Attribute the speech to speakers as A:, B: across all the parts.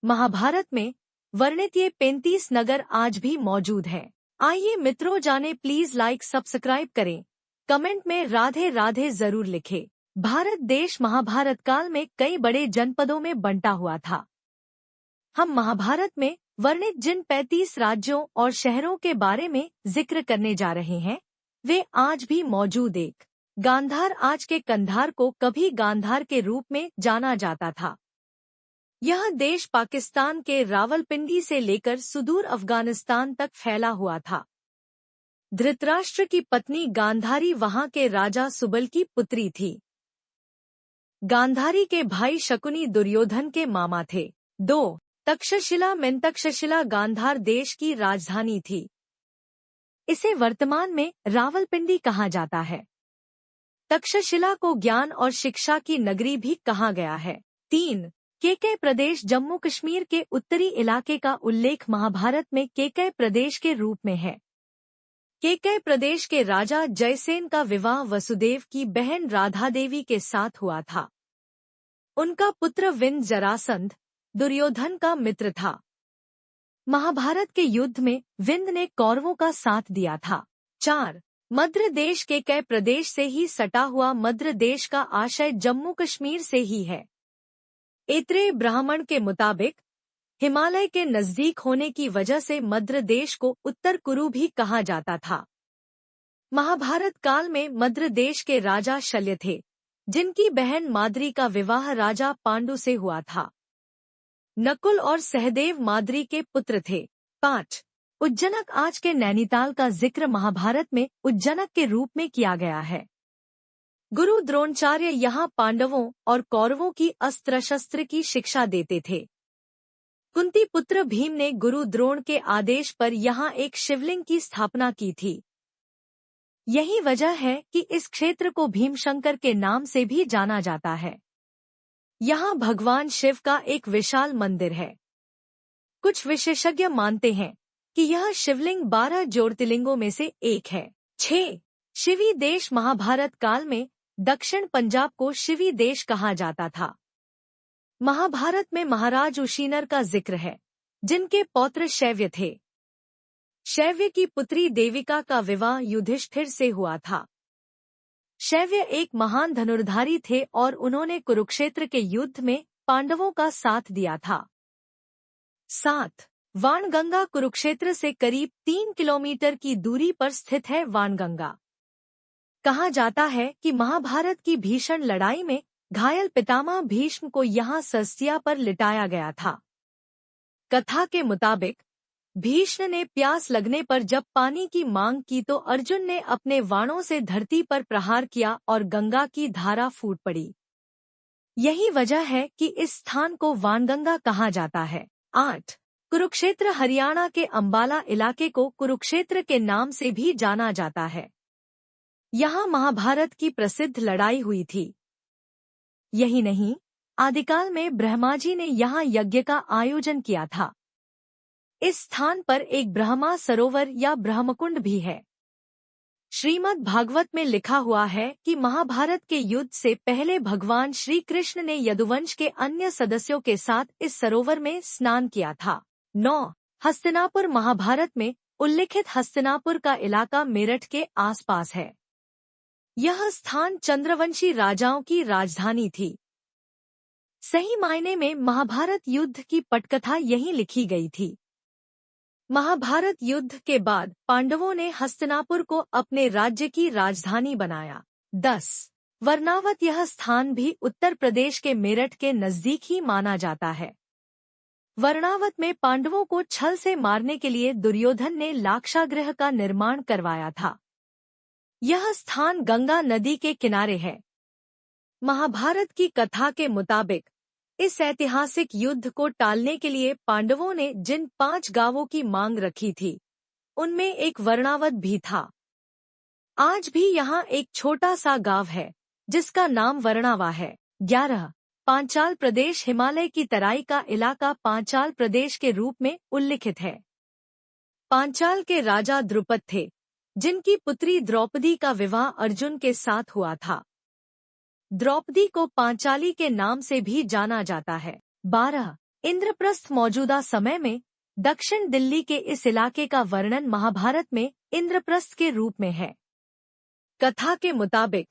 A: महाभारत में वर्णित ये 35 नगर आज भी मौजूद हैं। आइए मित्रों जाने, प्लीज लाइक सब्सक्राइब करें, कमेंट में राधे राधे जरूर लिखें। भारत देश महाभारत काल में कई बड़े जनपदों में बंटा हुआ था। हम महाभारत में वर्णित जिन 35 राज्यों और शहरों के बारे में जिक्र करने जा रहे हैं, वे आज भी मौजूद। एक गांधार, आज के कंधार को कभी गांधार के रूप में जाना जाता था। यह देश पाकिस्तान के रावलपिंडी से लेकर सुदूर अफगानिस्तान तक फैला हुआ था। धृतराष्ट्र की पत्नी गांधारी वहां के राजा सुबल की पुत्री थी। गांधारी के भाई शकुनी दुर्योधन के मामा थे। 2 तक्षशिला में तक्षशिला गांधार देश की राजधानी थी। इसे वर्तमान में रावलपिंडी कहा जाता है। तक्षशिला को ज्ञान और शिक्षा की नगरी भी कहा गया है। 3 केकय प्रदेश, जम्मू कश्मीर के उत्तरी इलाके का उल्लेख महाभारत में केकय प्रदेश के रूप में है। केकय प्रदेश के राजा जयसेन का विवाह वसुदेव की बहन राधा देवी के साथ हुआ था। उनका पुत्र विंद जरासंध दुर्योधन का मित्र था। महाभारत के युद्ध में विंद ने कौरवों का साथ दिया था। 4 मद्र देश, केकय प्रदेश से ही सटा हुआ मद्र देश का आशय जम्मू कश्मीर से ही है। ऐत्रेय ब्राह्मण के मुताबिक हिमालय के नजदीक होने की वजह से मद्र देश को उत्तर कुरु भी कहा जाता था। महाभारत काल में मद्र देश के राजा शल्य थे, जिनकी बहन माद्री का विवाह राजा पांडु से हुआ था। नकुल और सहदेव माद्री के पुत्र थे। 5 उज्जनक, आज के नैनीताल का जिक्र महाभारत में उज्जनक के रूप में किया गया है। गुरु द्रोणाचार्य यहाँ पांडवों और कौरवों की अस्त्र शस्त्र की शिक्षा देते थे। कुंती पुत्र भीम ने गुरु द्रोण के आदेश पर यहाँ एक शिवलिंग की स्थापना की थी। यही वजह है कि इस क्षेत्र को भीमशंकर के नाम से भी जाना जाता है। यहाँ भगवान शिव का एक विशाल मंदिर है। कुछ विशेषज्ञ मानते हैं कि यह शिवलिंग 12 ज्योतिर्लिंगों में से एक है। 6 शिवी देश, महाभारत काल में दक्षिण पंजाब को शिवी देश कहा जाता था। महाभारत में महाराज उशीनर का जिक्र है, जिनके पौत्र शैव्य थे। शैव्य की पुत्री देविका का विवाह युधिष्ठिर से हुआ था। शैव्य एक महान धनुर्धारी थे और उन्होंने कुरुक्षेत्र के युद्ध में पांडवों का साथ दिया था। 7 वाणगंगा, कुरुक्षेत्र से करीब 3 किलोमीटर की दूरी पर स्थित है वाणगंगा। कहा जाता है कि महाभारत की भीषण लड़ाई में घायल पितामह भीष्म को यहाँ सरसिया पर लिटाया गया था। कथा के मुताबिक भीष्म ने प्यास लगने पर जब पानी की मांग की तो अर्जुन ने अपने बाणों से धरती पर प्रहार किया और गंगा की धारा फूट पड़ी। यही वजह है कि इस स्थान को वाणगंगा कहा जाता है। 8 कुरुक्षेत्र, हरियाणा के अंबाला इलाके को कुरुक्षेत्र के नाम से भी जाना जाता है। यहाँ महाभारत की प्रसिद्ध लड़ाई हुई थी। यही नहीं, आदिकाल में ब्रह्माजी ने यहाँ यज्ञ का आयोजन किया था। इस स्थान पर एक ब्रह्मा सरोवर या ब्रह्मकुंड भी है। श्रीमद् भागवत में लिखा हुआ है कि महाभारत के युद्ध से पहले भगवान श्री कृष्ण ने यदुवंश के अन्य सदस्यों के साथ इस सरोवर में स्नान किया था। 9 हस्तिनापुर, महाभारत में उल्लिखित हस्तिनापुर का इलाका मेरठ के आसपास है। यह स्थान चंद्रवंशी राजाओं की राजधानी थी। सही मायने में महाभारत युद्ध की पटकथा यहीं लिखी गई थी। महाभारत युद्ध के बाद पांडवों ने हस्तिनापुर को अपने राज्य की राजधानी बनाया। 10 वर्णावत, यह स्थान भी उत्तर प्रदेश के मेरठ के नजदीक ही माना जाता है। वर्णावत में पांडवों को छल से मारने के लिए दुर्योधन ने लाक्षागृह का निर्माण करवाया था। यह स्थान गंगा नदी के किनारे है। महाभारत की कथा के मुताबिक इस ऐतिहासिक युद्ध को टालने के लिए पांडवों ने जिन 5 गांवों की मांग रखी थी, उनमें एक वर्णावत भी था। आज भी यहाँ एक छोटा सा गांव है, जिसका नाम वर्णावा है। 11 पांचाल प्रदेश, हिमालय की तराई का इलाका पांचाल प्रदेश के रूप में उल्लिखित है। पांचाल के राजा द्रुपद थे, जिनकी पुत्री द्रौपदी का विवाह अर्जुन के साथ हुआ था। द्रौपदी को पांचाली के नाम से भी जाना जाता है। 12 इंद्रप्रस्थ मौजूदा समय में दक्षिण दिल्ली के इस इलाके का वर्णन महाभारत में इंद्रप्रस्थ के रूप में है। कथा के मुताबिक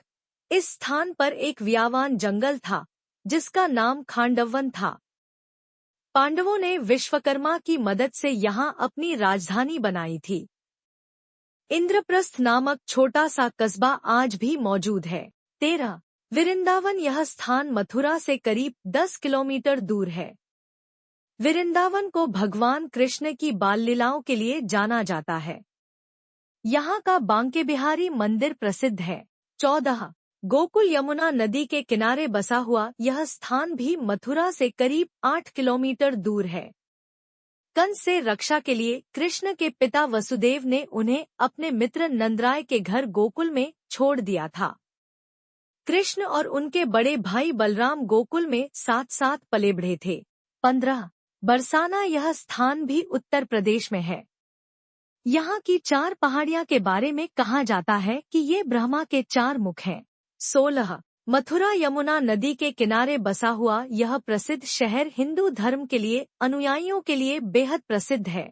A: इस स्थान पर एक व्यावान जंगल था जिसका नाम खांडवन था। पांडवों ने विश्वकर्मा की मदद से यहाँ अपनी राजधानी बनाई थी। इंद्रप्रस्थ नामक छोटा सा कस्बा आज भी मौजूद है। 13 वृंदावन यह स्थान मथुरा से करीब 10 किलोमीटर दूर है। वृंदावन को भगवान कृष्ण की बाल लीलाओं के लिए जाना जाता है। यहाँ का बांके बिहारी मंदिर प्रसिद्ध है। 14 गोकुल यमुना नदी के किनारे बसा हुआ यह स्थान भी मथुरा से करीब 8 किलोमीटर दूर है। कंस से रक्षा के लिए कृष्ण के पिता वसुदेव ने उन्हें अपने मित्र नंदराय के घर गोकुल में छोड़ दिया था। कृष्ण और उनके बड़े भाई बलराम गोकुल में साथ साथ पले बढ़े थे। 15 बरसाना यह स्थान भी उत्तर प्रदेश में है। यहाँ की 4 पहाड़ियाँ के बारे में कहा जाता है कि ये ब्रह्मा के 4 मुख हैं। 16 मथुरा यमुना नदी के किनारे बसा हुआ यह प्रसिद्ध शहर हिंदू धर्म के लिए अनुयायियों के लिए बेहद प्रसिद्ध है।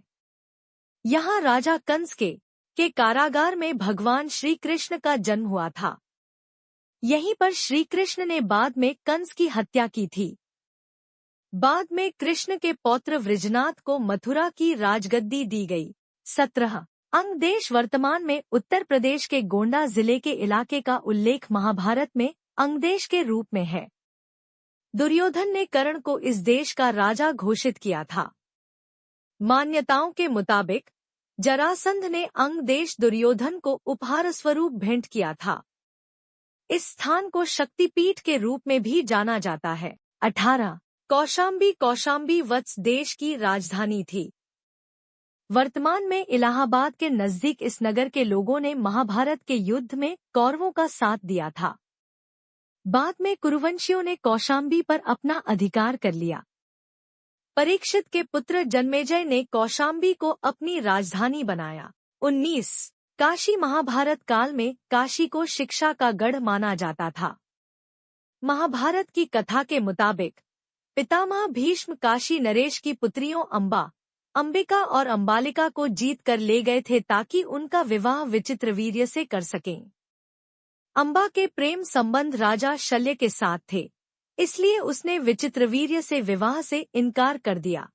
A: यहाँ राजा कंस के कारागार में भगवान श्री कृष्ण का जन्म हुआ था। यहीं पर श्री कृष्ण ने बाद में कंस की हत्या की थी। बाद में कृष्ण के पौत्र वृजनाथ को मथुरा की राजगद्दी दी गई। 17 अंग देश वर्तमान में उत्तर प्रदेश के गोंडा जिले के इलाके का उल्लेख महाभारत में अंगदेश के रूप में है। दुर्योधन ने कर्ण को इस देश का राजा घोषित किया था। मान्यताओं के मुताबिक जरासंध ने अंगदेश दुर्योधन को उपहार स्वरूप भेंट किया था। इस स्थान को शक्तिपीठ के रूप में भी जाना जाता है। 18 कौशाम्बी वत्स देश की राजधानी थी। वर्तमान में इलाहाबाद के नजदीक इस नगर के लोगों ने महाभारत के युद्ध में कौरवों का साथ दिया था। बाद में कुरुवंशियों ने कौशाम्बी पर अपना अधिकार कर लिया। परीक्षित के पुत्र जन्मेजय ने कौशाम्बी को अपनी राजधानी बनाया। 19 काशी महाभारत काल में काशी को शिक्षा का गढ़ माना जाता था। महाभारत की कथा के मुताबिक पितामह भीष्म काशी नरेश की पुत्रियों अंबिका और अंबालिका को जीत कर ले गए थे ताकि उनका विवाह विचित्रवीर्य से कर सकें। अंबा के प्रेम संबंध राजा शल्य के साथ थे, इसलिए उसने विचित्रवीर्य से विवाह से इनकार कर दिया।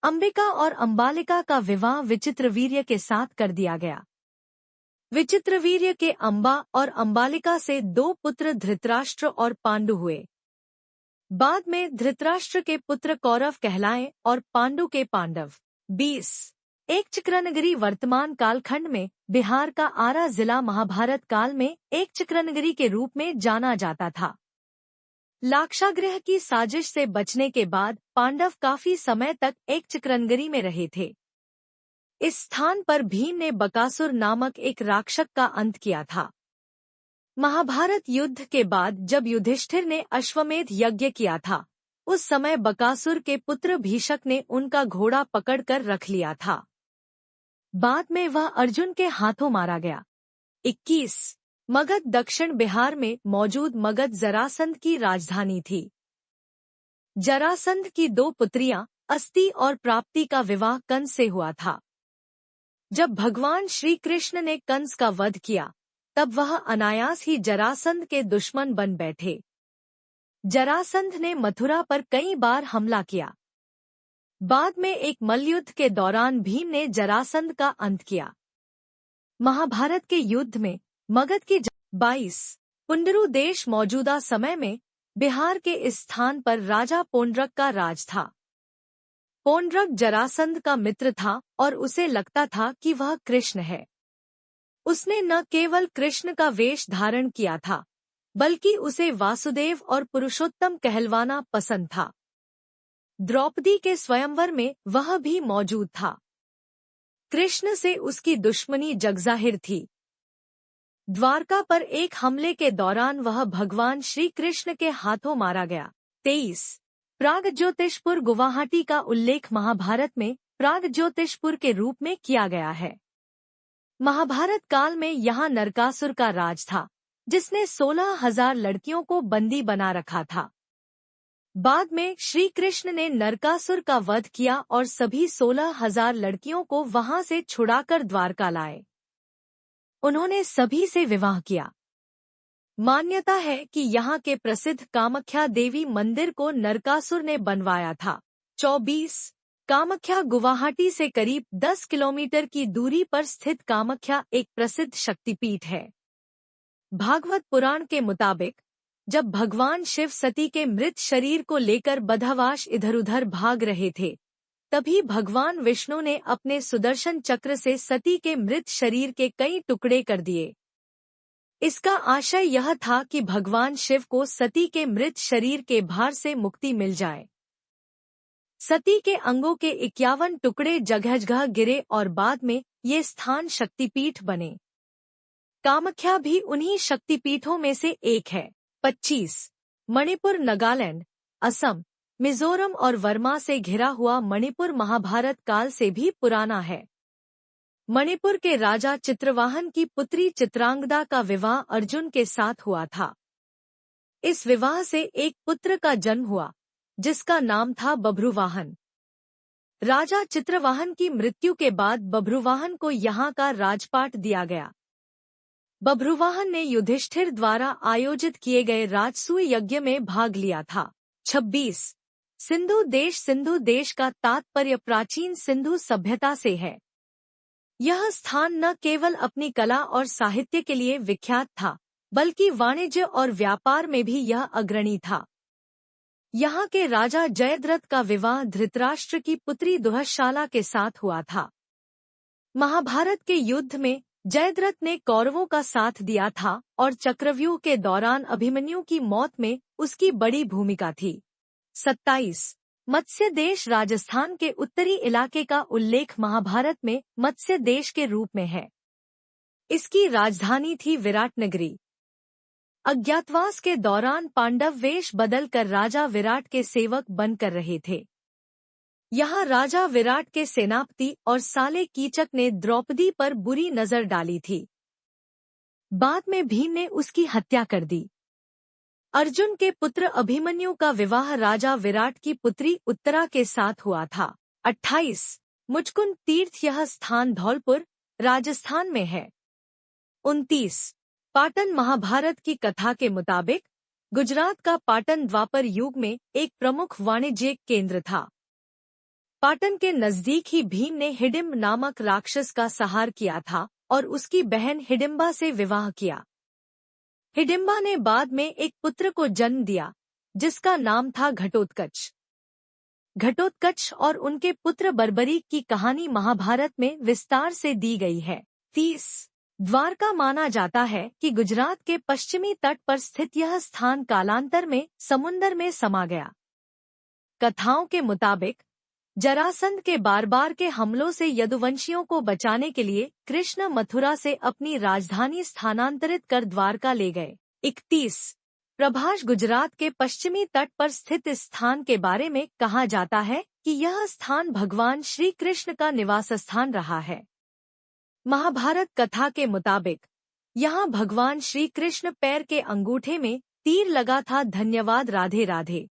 A: अंबिका और अंबालिका का विवाह विचित्रवीर्य के साथ कर दिया गया। विचित्रवीर्य के अंबा और अंबालिका से 2 पुत्र धृतराष्ट्र और पांडु हुए। बाद में धृतराष्ट्र के पुत्र कौरव कहलाए और पांडु के पांडव। 20 एक चक्रनगरी वर्तमान कालखंड में बिहार का आरा जिला महाभारत काल में एक चक्रनगरी के रूप में जाना जाता था। लाक्षागृह की साजिश से बचने के बाद पांडव काफी समय तक एक चक्रनगरी में रहे थे। इस स्थान पर भीम ने बकासुर नामक एक राक्षस का अंत किया था। महाभारत युद्ध के बाद जब युधिष्ठिर ने अश्वमेध यज्ञ किया था, उस समय बकासुर के पुत्र भीषक ने उनका घोड़ा पकड़कर रख लिया था। बाद में वह अर्जुन के हाथों मारा गया। 21 मगध दक्षिण बिहार में मौजूद मगध जरासंध की राजधानी थी। जरासंध की 2 पुत्रियां अस्ति और प्राप्ति का विवाह कंस से हुआ था। जब भगवान श्री कृष्ण ने कंस का वध किया, तब वह अनायास ही जरासंध के दुश्मन बन बैठे। जरासंध ने मथुरा पर कई बार हमला किया। बाद में एक मल्लयुद्ध के दौरान भीम ने जरासंध का अंत किया। महाभारत के युद्ध में मगध की 22 पुंडरू देश मौजूदा समय में बिहार के इस स्थान पर राजा पोंड्रक का राज था। पोंड्रक जरासंध का मित्र था और उसे लगता था कि वह कृष्ण है। उसने न केवल कृष्ण का वेश धारण किया था, बल्कि उसे वासुदेव और पुरुषोत्तम कहलवाना पसंद था। द्रौपदी के स्वयंवर में वह भी मौजूद था। कृष्ण से उसकी दुश्मनी जगजाहिर थी। द्वारका पर एक हमले के दौरान वह भगवान श्री कृष्ण के हाथों मारा गया। 23 प्रागज्योतिषपुर गुवाहाटी का उल्लेख महाभारत में प्रागज्योतिषपुर के रूप में किया गया है। महाभारत काल में यहाँ नरकासुर का राज था, जिसने 16,000 लड़कियों को बंदी बना रखा था। बाद में श्री कृष्ण ने नरकासुर का वध किया और सभी 16,000 लड़कियों को वहां से छुड़ाकर द्वारका लाए। उन्होंने सभी से विवाह किया। मान्यता है कि यहाँ के प्रसिद्ध कामाख्या देवी मंदिर को नरकासुर ने बनवाया था। 24 कामाख्या गुवाहाटी से करीब 10 किलोमीटर की दूरी पर स्थित कामाख्या एक प्रसिद्ध शक्तिपीठ है। भागवत पुराण के मुताबिक जब भगवान शिव सती के मृत शरीर को लेकर बदहवास इधर-उधर भाग रहे थे, तभी भगवान विष्णु ने अपने सुदर्शन चक्र से सती के मृत शरीर के कई टुकड़े कर दिए। इसका आशय यह था कि भगवान शिव को सती के मृत शरीर के भार से मुक्ति मिल जाए। सती के अंगों के 51 टुकड़े जगह-जगह गिरे और बाद में ये स्थान शक्तिपीठ बने। कामाख्या भी उन्हीं शक्तिपीठों में से एक है। 25 मणिपुर नागालैंड, असम, मिजोरम और वर्मा से घिरा हुआ मणिपुर महाभारत काल से भी पुराना है। मणिपुर के राजा चित्रवाहन की पुत्री चित्रांगदा का विवाह अर्जुन के साथ हुआ था। इस विवाह से एक पुत्र का जन्म हुआ, जिसका नाम था बभ्रुवाहन। राजा चित्रवाहन की मृत्यु के बाद बभ्रुवाहन को यहाँ का राजपाट दिया गया। बभ्रुवाहन ने युधिष्ठिर द्वारा आयोजित किए गए राजसूय यज्ञ में भाग लिया था। 26 सिंधु देश का तात्पर्य प्राचीन सिंधु सभ्यता से है। यह स्थान न केवल अपनी कला और साहित्य के लिए विख्यात था, बल्कि वाणिज्य और व्यापार में भी यह अग्रणी था। यहाँ के राजा जयद्रथ का विवाह धृतराष्ट्र की पुत्री दुःशाला के साथ हुआ था। महाभारत के युद्ध में जयद्रथ ने कौरवों का साथ दिया था और चक्रव्यूह के दौरान अभिमन्यु की मौत में उसकी बड़ी भूमिका थी। 27 मत्स्य देश राजस्थान के उत्तरी इलाके का उल्लेख महाभारत में मत्स्य देश के रूप में है। इसकी राजधानी थी विराटनगरी। अज्ञातवास के दौरान पांडव वेश बदलकर राजा विराट के सेवक बनकर रहे थे। यहाँ राजा विराट के सेनापति और साले कीचक ने द्रौपदी पर बुरी नजर डाली थी। बाद में भीम ने उसकी हत्या कर दी। अर्जुन के पुत्र अभिमन्यु का विवाह राजा विराट की पुत्री उत्तरा के साथ हुआ था। 28 मुचकुंद तीर्थ, यह स्थान धौलपुर, राजस्थान में है। 29 पाटन, महाभारत की कथा के मुताबिक गुजरात का पाटन द्वापर युग में एक प्रमुख वाणिज्यिक केंद्र था। पाटन के नजदीक ही भीम ने हिडिंब नामक राक्षस का संहार किया था और उसकी बहन हिडिंबा से विवाह किया। हिडिंबा ने बाद में एक पुत्र को जन्म दिया, जिसका नाम था घटोत्कच। घटोत्कच और उनके पुत्र बर्बरीक की कहानी महाभारत में विस्तार से दी गई है। 30 द्वारका, माना जाता है कि गुजरात के पश्चिमी तट पर स्थित यह स्थान कालांतर में समुंदर में समा गया। कथाओं के मुताबिक जरासंध के बार के हमलों से यदुवंशियों को बचाने के लिए कृष्ण मथुरा से अपनी राजधानी स्थानांतरित कर द्वारका ले गए। 31 प्रभास, गुजरात के पश्चिमी तट पर स्थित इस स्थान के बारे में कहा जाता है कि यह स्थान भगवान श्री कृष्ण का निवास स्थान रहा है। महाभारत कथा के मुताबिक यहाँ भगवान श्री कृष्ण पैर के अंगूठे में तीर लगा था। धन्यवाद। राधे राधे।